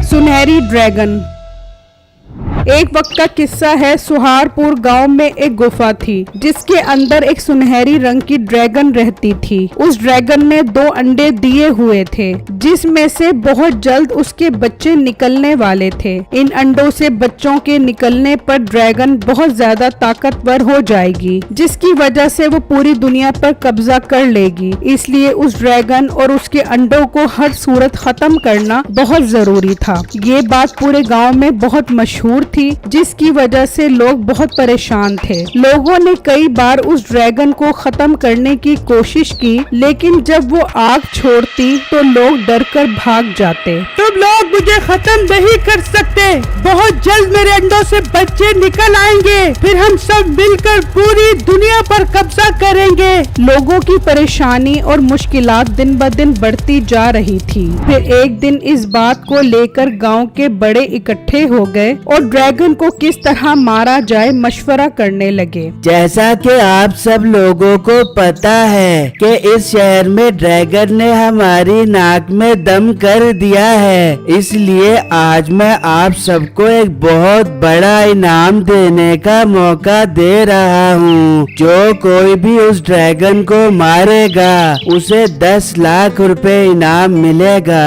सुनहरी ड्रैगन। एक वक्त का किस्सा है। सुहारपुर गांव में एक गुफा थी जिसके अंदर एक सुनहरी रंग की ड्रैगन रहती थी। उस ड्रैगन ने 2 अंडे दिए हुए थे जिसमें से बहुत जल्द उसके बच्चे निकलने वाले थे। इन अंडों से बच्चों के निकलने पर ड्रैगन बहुत ज्यादा ताकतवर हो जाएगी जिसकी वजह से वो पूरी दुनिया पर कब्जा कर लेगी। इसलिए उस ड्रैगन और उसके अंडों को हर सूरत खत्म करना बहुत जरूरी था। ये बात पूरे गाँव में बहुत मशहूर थी जिसकी वजह से लोग बहुत परेशान थे। लोगों ने कई बार उस ड्रैगन को खत्म करने की कोशिश की लेकिन जब वो आग छोड़ती तो लोग डरकर भाग जाते। तुम लोग मुझे खत्म नहीं कर सकते, बहुत जल्द मेरे अंडों से बच्चे निकल आएंगे, फिर हम सब मिलकर पूरी दुनिया पर कब्जा करेंगे। लोगों की परेशानी और मुश्किलात दिन ब दिन बढ़ती जा रही थी। फिर एक दिन इस बात को लेकर गांव के बड़े इकट्ठे हो गए और ड्रैगन को किस तरह मारा जाए मशवरा करने लगे। जैसा कि आप सब लोगों को पता है कि इस शहर में ड्रैगन ने हमारी नाक में दम कर दिया है, इसलिए आज मैं आप सबको एक बहुत बड़ा इनाम देने का मौका दे रहा हूँ। जो कोई भी उस ड्रैगन को मारेगा उसे 10 लाख रुपए इनाम मिलेगा।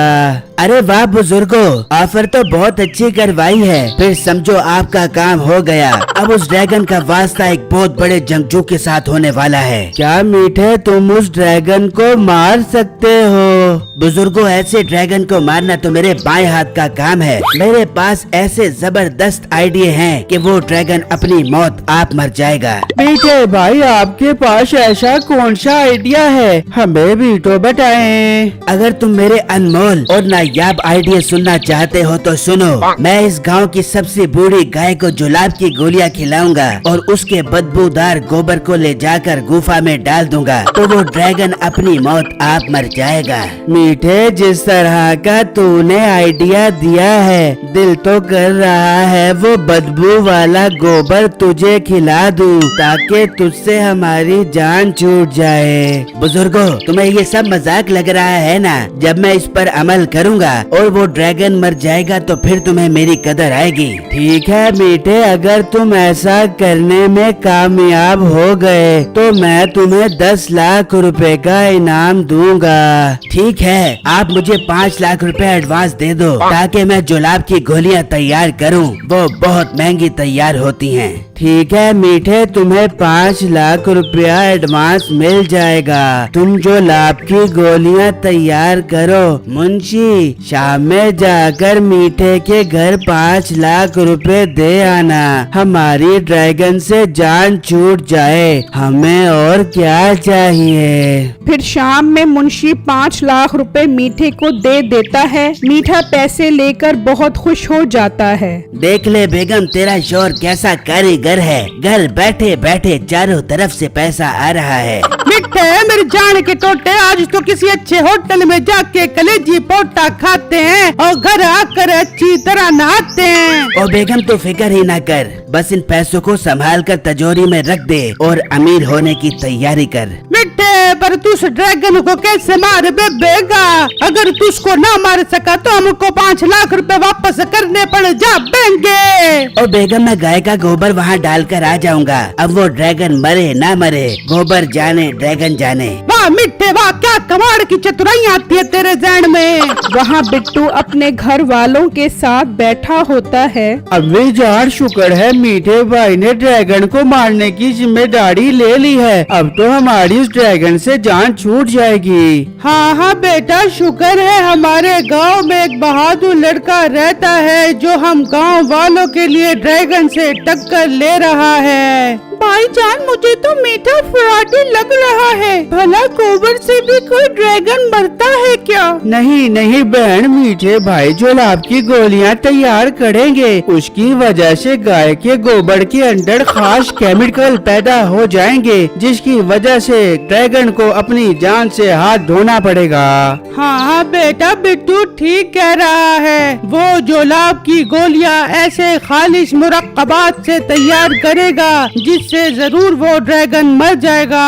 अरे वाह बुजुर्गो, ऑफर तो बहुत अच्छी करवाई है। फिर समझो आपका काम हो गया। अब उस ड्रैगन का वास्ता एक बहुत बड़े जंगजू के साथ होने वाला है। क्या मीठे तुम उस ड्रैगन को मार सकते हो? बुजुर्गो, ऐसे ड्रैगन को मारना तो मेरे बाएं हाथ का काम है। मेरे पास ऐसे जबरदस्त आइडिया हैं कि वो ड्रैगन अपनी मौत आप मर जाएगा। मीठे भाई, आपके पास ऐसा कौन सा आइडिया है, हमें भी तो बताएं। अगर तुम मेरे अनमोल और नायाब आइडिया सुनना चाहते हो तो सुनो। मैं इस गांव की सबसे बूढ़ी गाय को जुलाब की गोलियां खिलाऊंगा और उसके बदबूदार गोबर को ले जाकर गुफा में डाल दूंगा तो वो ड्रैगन अपनी मौत आप मर जाएगा। मीठे, जिस तरह का तूने आइडिया दिया है, दिल तो कर रहा है वो बदबू वाला गोबर तुझे खिला दूं ताकि तुझसे हमारी जान छूट जाए। बुजुर्गो, तुम्हें ये सब मजाक लग रहा है ना? जब मैं इस पर अमल करूंगा और वो ड्रैगन मर जाएगा तो फिर तुम्हें मेरी कदर आएगी। ठीक है मीठे, अगर तुम ऐसा करने में कामयाब हो गए तो मैं तुम्हें 10 लाख रुपए का इनाम दूंगा। ठीक है, आप मुझे 5 लाख रुपए एडवांस दे दो ताकि मैं जुलाब की गोलियां तैयार करूं। वो बहुत महंगी तैयार होती हैं। ठीक है मीठे, तुम्हें 5 लाख रुपया एडवांस मिल जाएगा। तुम जुलाब की गोलियां तैयार करो। मुंशी, शाम में जाकर मीठे के घर 5 लाख रुपए दे आना। हमारी ड्रैगन से जान छूट जाए, हमें और क्या चाहिए। फिर शाम में मुंशी 5 लाख रुपए मीठे को दे देता है। मीठा पैसे लेकर बहुत खुश हो जाता है। देख ले बेगम, तेरा शोर कैसा कारीगर है। घर बैठे बैठे चारों तरफ से पैसा आ रहा है। मीठे मेरे जान के टोटे, आज तो किसी अच्छे होटल में जाके कलेजी पोटा खाते हैं और घर आकर अच्छी तरह नहाते हैं। ओ बेगम, तो फिक्र ही ना कर, बस इन पैसों को संभाल कर तिजोरी में रख दे और अमीर होने की तैयारी कर। मीठे, पर तू उस ड्रैगन को कैसे मार बेगा? अगर तू उसको ना मार सका तो हमको 5 लाख रुपए वापस करने पड़ जाएंगे। ओ बेगम, मैं गाय का गोबर वहाँ डालकर आ जाऊंगा। अब वो ड्रैगन मरे ना मरे, गोबर जाने ड्रैगन जाने। वाह मीठे वाह, क्या कमाल की चतुराई आती है तेरे जहन में। वहाँ बिट्टू अपने घर वालों के साथ बैठा होता है। अम्मी जान, शुक्र है मीठे भाई ने ड्रैगन को मारने की जिम्मेदारी ले ली है। अब तो हमारी उस ड्रैगन से जान छूट जाएगी। हाँ हाँ बेटा, शुक्र है हमारे गांव में एक बहादुर लड़का रहता है जो हम गांव वालों के लिए ड्रैगन से टक्कर ले रहा है। भाईजान, मुझे तो मीठा फराटी लग रहा है। भला गोबर से भी कोई ड्रैगन मरता है क्या? नहीं नहीं बहन, मीठे भाई जुलाब की गोलियां तैयार करेंगे। उसकी वजह से गाय के गोबर के अंदर खास केमिकल पैदा हो जाएंगे जिसकी वजह से ड्रैगन को अपनी जान से हाथ धोना पड़ेगा। हाँ बेटा, बिट्टू ठीक कह रहा है। वो जुलाब की गोलियां ऐसे खालिश मुरक्कबात से तैयार करेगा जिस इससे जरूर वो ड्रैगन मर जाएगा।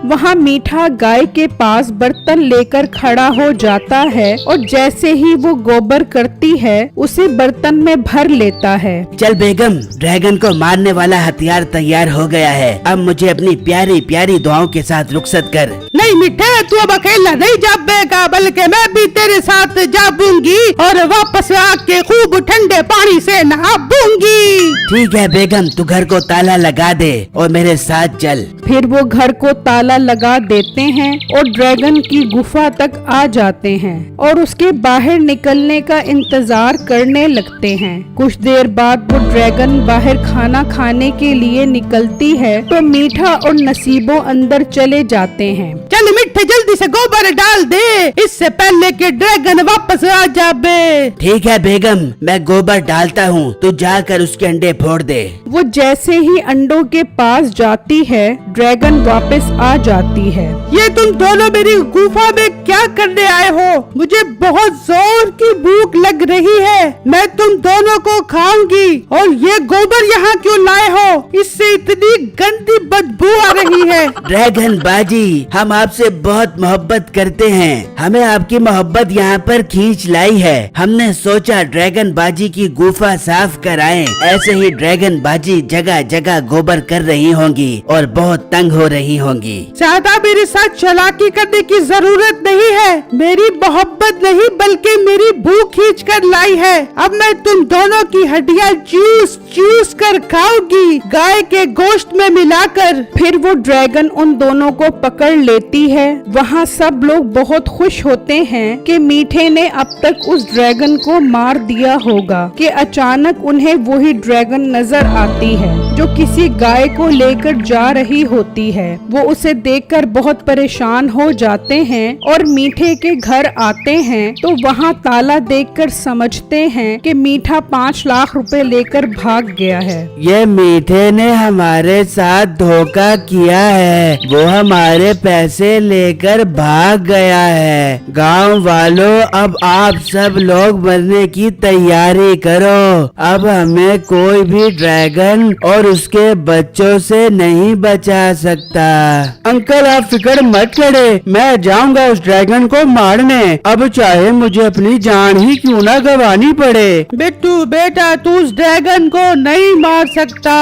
वहाँ मीठा गाय के पास बर्तन लेकर खड़ा हो जाता है और जैसे ही वो गोबर करती है उसे बर्तन में भर लेता है। चल बेगम, ड्रैगन को मारने वाला हथियार तैयार हो गया है। अब मुझे अपनी प्यारी प्यारी दुआओं के साथ रुखसत कर। नहीं मीठे, तू अब अकेला नहीं जाबेगा, बल्कि मैं भी तेरे साथ जाबूंगी और वापस आके खूब ठंडे पानी से नहाबूंगी। ठीक है बेगम, तू घर को ताला लगा दे और मेरे साथ चल। फिर वो घर को ताला लगा देते हैं और ड्रैगन की गुफा तक आ जाते हैं और उसके बाहर निकलने का इंतजार करने लगते हैं। कुछ देर बाद वो ड्रैगन बाहर खाना खाने के लिए निकलती है तो मीठा और नसीबो अंदर चले जाते हैं। चल मिठे, जल्दी से गोबर डाल दे, इससे पहले कि ड्रैगन वापस आ जाबे। ठीक है बेगम, मैं गोबर डालता हूँ, तू जाकर उसके अंडे फोड़ दे। वो जैसे ही अंडों के पास जाती है ड्रैगन वापस आ जाती है। ये तुम दोनों मेरी गुफा में क्या करने आए हो? मुझे बहुत जोर की भूख लग रही है, मैं तुम दोनों को खाऊंगी। और ये गोबर यहाँ क्यों लाए हो? इससे इतनी गंदी बदबू आ रही है। ड्रैगन बाजी, हम आपसे बहुत मोहब्बत करते हैं, हमें आपकी मोहब्बत यहाँ पर खींच लाई है। हमने सोचा ड्रैगन बाजी की गुफा साफ कराएं। ऐसे ही ड्रैगन बाजी जगह जगह गोबर कर रही होंगी और बहुत तंग हो रही होंगी। ज्यादा मेरे साथ चालाकी करने की जरूरत नहीं है, मेरी मोहब्बत नहीं बल्कि मेरी भूख खींच कर लाई है। अब मैं तुम दोनों की हड्डियाँ चूस चूस कर खाऊंगी, गाय के गोश्त में मिलाकर। फिर वो ड्रैगन उन दोनों को पकड़ लेती है। वहाँ सब लोग बहुत खुश होते हैं कि मीठे ने अब तक उस ड्रैगन को मार दिया होगा कि अचानक उन्हें वही ड्रैगन नजर आती है जो किसी गाय को लेकर जा रही होती है। वो उसे देखकर बहुत परेशान हो जाते हैं और मीठे के घर आते हैं तो वहाँ ताला देखकर समझते हैं कि मीठा 5 लाख रुपए लेकर भाग गया है। ये मीठे ने हमारे साथ धोखा किया है, वो हमारे पैसे लेकर भाग गया है। गांव वालों, अब आप सब लोग मरने की तैयारी करो। अब हमें कोई भी ड्रैगन और उसके बच्चों से नहीं बचा सकता। अंकल आप फिक्र मत करे, मैं जाऊंगा उस ड्रैगन को मारने, अब चाहे मुझे अपनी जान ही क्यों ना गंवानी पड़े। बिट्टू बेटा, तू उस ड्रैगन को नहीं मार सकता।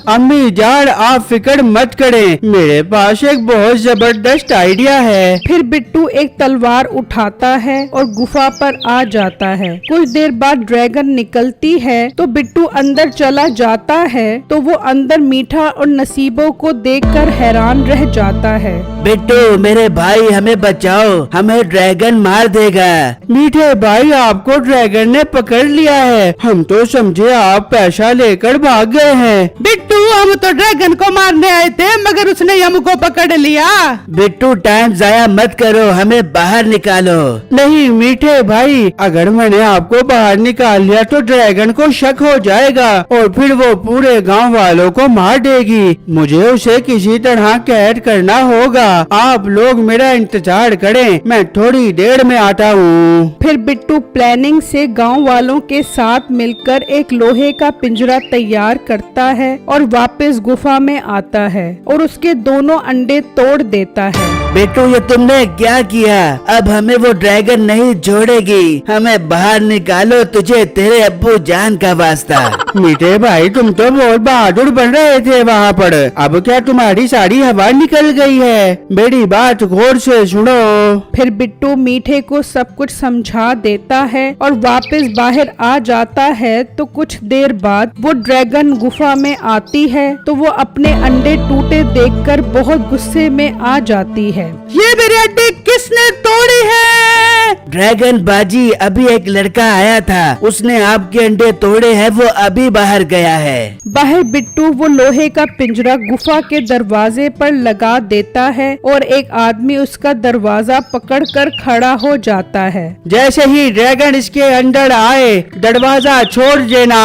अम्मी जान आप फिक्र मत करें, मेरे पास एक बहुत जबरदस्त आइडिया है। फिर बिट्टू एक तलवार उठाता है और गुफा पर आ जाता है। कुछ देर बाद ड्रैगन निकलती है तो बिट्टू अंदर चला जाता है तो वो अंदर मीठा और नसीबों को देखकर हैरान रह जाता है। बिट्टू मेरे भाई, हमें बचाओ, हमें ड्रैगन मार देगा। मीठे भाई, आपको ड्रैगन ने पकड़ लिया है, हम तो समझे आप पैसा लेकर भाग गए हैं। बिट्टू हम तो ड्रैगन को मारने आए थे मगर उसने हमको पकड़ लिया। बिट्टू टाइम जाया मत करो, हमें बाहर निकालो। नहीं मीठे भाई, अगर मैंने आपको बाहर निकाल लिया तो ड्रैगन को शक हो जाएगा और फिर वो पूरे गांव वालों को मार देगी। मुझे उसे किसी तरह कैद करना होगा। आप लोग मेरा इंतजार करें, मैं थोड़ी देर में आता हूँ। फिर बिट्टू प्लानिंग से गांव वालों के साथ मिलकर एक लोहे का पिंजरा तैयार करता है और वापस गुफा में आता है और उसके दोनों अंडे तोड़ देता है। बेटू ये तुमने क्या किया? अब हमें वो ड्रैगन नहीं छोड़ेगी, हमें बाहर निकालो, तुझे तेरे अब्बू जान का वास्ता। मीठे भाई तुम तो बहुत बहादुर बन रहे थे वहाँ पर, अब क्या तुम्हारी सारी हवा निकल गई है? मेरी बात गौर से सुनो। फिर बिट्टू मीठे को सब कुछ समझा देता है और वापस बाहर आ जाता है तो कुछ देर बाद वो ड्रैगन गुफा में आती है तो वो अपने अंडे टूटे देखकर बहुत गुस्से में आ जाती है। ये मेरे अंडे किसने तोड़े हैं? ड्रैगन बाजी, अभी एक लड़का आया था, उसने आपके अंडे तोड़े हैं, वो अभी बाहर गया है। बाहर बिट्टू वो लोहे का पिंजरा गुफा के दरवाजे पर लगा देता है और एक आदमी उसका दरवाजा पकड़कर खड़ा हो जाता है। जैसे ही ड्रैगन इसके अंदर आए दरवाजा छोड़ देना।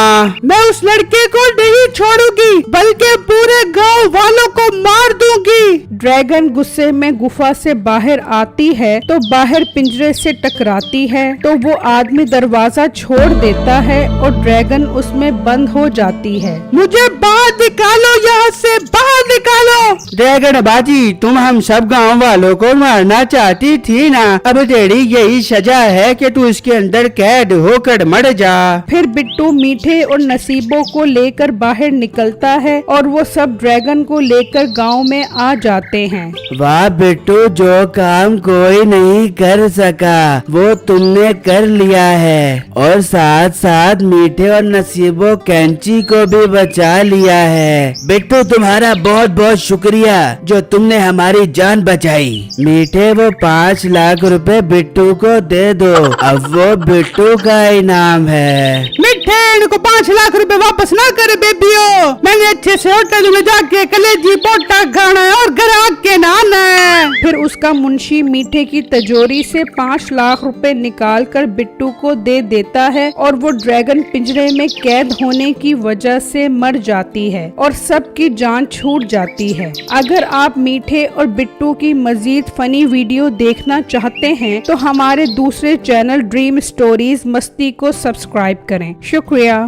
मैं उस लड़के को नहीं छोड़ूंगी बल्कि पूरे गांव वालों को मार दूंगी। ड्रैगन गुस्से में गुफा से बाहर आती है तो बाहर पिंजरे से टकराती है तो वो आदमी दरवाजा छोड़ देता है और ड्रैगन उसमें बंद हो जाती है। मुझे बाहर निकालो, यहाँ से बाहर निकालो। ड्रैगन बाजी, तुम हम सब गांव वालों को मारना चाहती थी ना, अब तेरी यही सजा है कि तू इसके अंदर कैद होकर मर जा। फिर बिट्टू मीठे और नसीबों को लेकर बाहर निकलता है और वो सब ड्रैगन को लेकर गांव में आ जाते हैं। वाह बिट्टू, जो काम कोई नहीं कर सका वो तुमने कर लिया है, और साथ साथ मीठे और नसीबों कैंची को भी बचा लिया है। बिट्टू, तुम्हारा बहुत बहुत शुक्रिया जो तुमने हमारी जान बचाई। मीठे, वो 5 लाख रुपए बिट्टू को दे दो, अब वो बिट्टू का इनाम है। मिठे, इनको 5 लाख रुपए वापस ना करे बेबियो, मैंने अच्छे से होटल में जाके कलेजी पोटा खाना है और घर आके नहाना है। फिर उसका मुंशी मीठे की तिजोरी से 5 लाख रुपए निकाल कर बिट्टू को दे देता है और वो ड्रैगन पिंजरे में कैद होने की वजह से मर जाती है और सबकी जान छूट जाती है। अगर आप मीठे और बिट्टू की मजीद फनी वीडियो देखना चाहते हैं तो हमारे दूसरे चैनल ड्रीम स्टोरीज मस्ती को सब्सक्राइब करें। शुक्रिया।